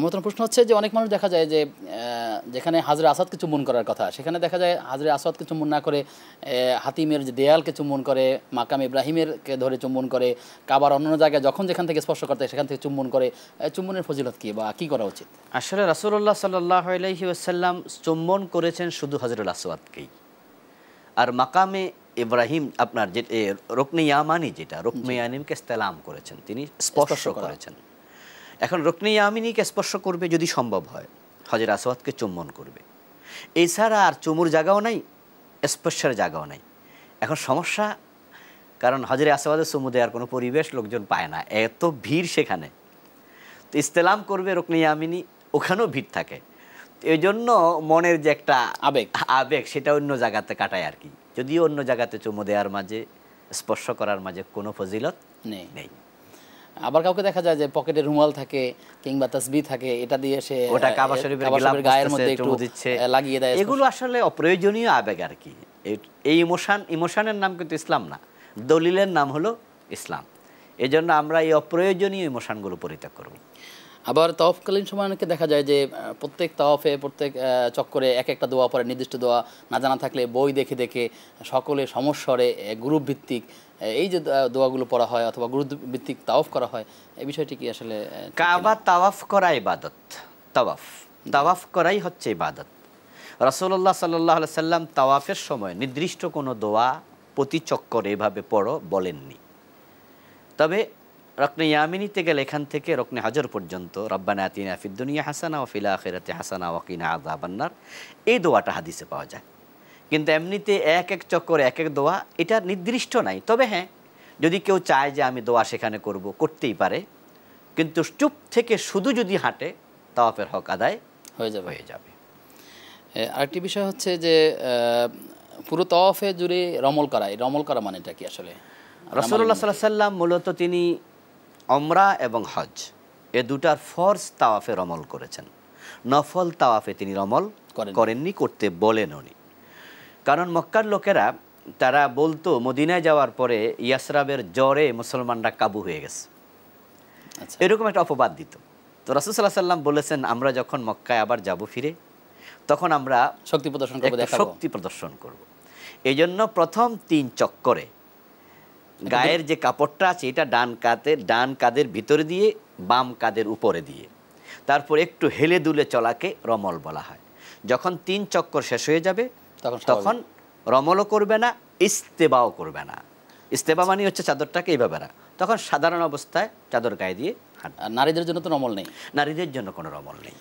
মোহতরম প্রশ্ন হচ্ছে যে অনেক মানুষ দেখা যায় যে যেখানে হাজরে আসাদকে চুম্বন করার কথা সেখানে দেখা যায় হাজরে আসাদকে চুম্বন না করে হাতিমের যে দেয়ালকে চুম্বন করে, মাকাম ইব্রাহিমেরকে ধরে চুম্বন করে, কাবার অন্য জায়গায় যখন যেখান থেকে স্পর্শ করতে সেখান থেকে চুম্বন করে। চুম্বনের ফজিলত কী বা কী করা উচিত? আসলে রাসূলুল্লাহ সাল্লাল্লাহু আলাইহি ওয়াসাল্লাম চুম্বন করেছেন শুধু হজরুল আসওয়াদকেই। আর মাকামে ইব্রাহিম আপনার যে রুকনে ইয়ামানি, যেটা রুকনে ইয়ামানিকে ইস্তেলাম করেছেন, তিনি স্পর্শ করেছেন। এখন রুকনে ইয়ামানিকে স্পর্শ করবে যদি সম্ভব হয়, হজরত আসওয়াদকে চুম্বন করবে। এছাড়া আর চুমুর জায়গাও নাই, স্পর্শের জায়গাও নাই। এখন সমস্যা, কারণ হজরত আসওয়াদের চুমু দেওয়ার কোনো পরিবেশ লোকজন পায় না, এত ভিড় সেখানে। তো ইস্তেলাম করবে রুকনে ইয়ামানি, ওখানেও ভিড় থাকে। এই জন্য মনের যে একটা আবেগ সেটা অন্য জায়গাতে কাটায় আর কি। যদিও অন্য জায়গাতে চুমু দেওয়ার মাঝে, স্পর্শ করার মাঝে কোনো ফজিলত নেই। আবার কাউকে দেখা যায় যে পকেটে রুমাল থাকে কিংবা তাসবিহ থাকে, এটা দিয়ে সে ওটা কাবা শরীফের গায়ের মধ্যে একটু লাগিয়ে দেয়। এগুলো আসলে অপ্রয়োজনীয় আবেগ আর কি। এই ইমোশনের নাম কিন্তু ইসলাম না, দলিলের নাম হলো ইসলাম। এই জন্য আমরা এই অপ্রয়োজনীয় ইমোশনগুলো পরিত্যাগ করব। আবার তাওয়াফকালীন সময় অনেকে দেখা যায় যে প্রত্যেক তাওয়াফে প্রত্যেক চক্করে এক একটা দোয়া পড়ে, নির্দিষ্ট দোয়া না জানা থাকলে বই দেখে দেখে সকলে সমস্বরে গ্রুপ ভিত্তিক এই যে দোয়াগুলো পড়া হয় অথবা গ্রুপ ভিত্তিক তাওয়াফ করা হয়, এই বিষয়টি কি আসলে? কাবা তাওয়াফ করা ইবাদত, তাওয়াফ করাই হচ্ছে ইবাদত। রাসূলুল্লাহ সাল্লাল্লাহু আলাইহি সাল্লাম তাওয়াফের সময় নির্দিষ্ট কোনো দোয়া প্রতি চক্করে এভাবে পড়ো বলেননি। তবে রুকনে ইয়ামানিতে গেলে এখান থেকে রুকনে হজর পর্যন্ত রব্বানা আতিনা ফিদ দুনিয়া হাসানা ওয়া ফিল আখিরাতি হাসানা ওয়া কিনা আযাবান্নার, এই দোয়াটা হাদিসে পাওয়া যায়। কিন্তু এমনিতে এক এক চক্করে এক এক দোয়া, এটা নির্দিষ্ট নাই। তবে হ্যাঁ, যদি কেউ চায় যে আমি দোয়া সেখানে করব, করতেই পারে। কিন্তু চুপ থেকে শুধু যদি হাঁটে, তাওয়াফের হক আদায় হয়ে যাবে। আরেকটি বিষয় হচ্ছে যে পুরো তাওয়াফে জুড়ে রমল করা মানেটা কি আসলে? রাসূলুল্লাহ সাল্লাল্লাহু আলাইহি সাল্লাম মূলত তিনি উমরা এবং হজ এ দুটার ফরজ তাওয়াফে রমল করেছেন, নফল তাওয়াফে তিনি রমল করেননি, করতে বলেন উনি। কারণ মক্কার লোকেরা তারা বলতো মদিনায় যাওয়ার পরে ইয়াসরাবের জ্বরে মুসলমানরা কাবু হয়ে গেছে, এরকম একটা অপবাদ দিত। তো রাসূল সাল্লাল্লাহু আলাইহি সাল্লাম বলেছেন, আমরা যখন মক্কায় আবার যাব ফিরে, তখন আমরা শক্তি প্রদর্শন করব। এই জন্য প্রথম 3 চক্করে গায়ের যে কাপড়টা আছে এটা ডান কাঁধের ভিতরে দিয়ে বাম কাঁধের উপরে দিয়ে তারপর একটু হেলে দুলে চলাকে রমল বলা হয়। যখন 3 চক্কর শেষ হয়ে যাবে তখন রমলও করবে না, ইস্তেবাও করবে না। ইস্তেবা মানে হচ্ছে চাদরটাকে এইভাবে রাখা, তখন সাধারণ অবস্থায় চাদর গায়ে দিয়ে হাঁটবে। নারীদের জন্য তো রমল নেই, নারীদের জন্য কোনো রমল নেই।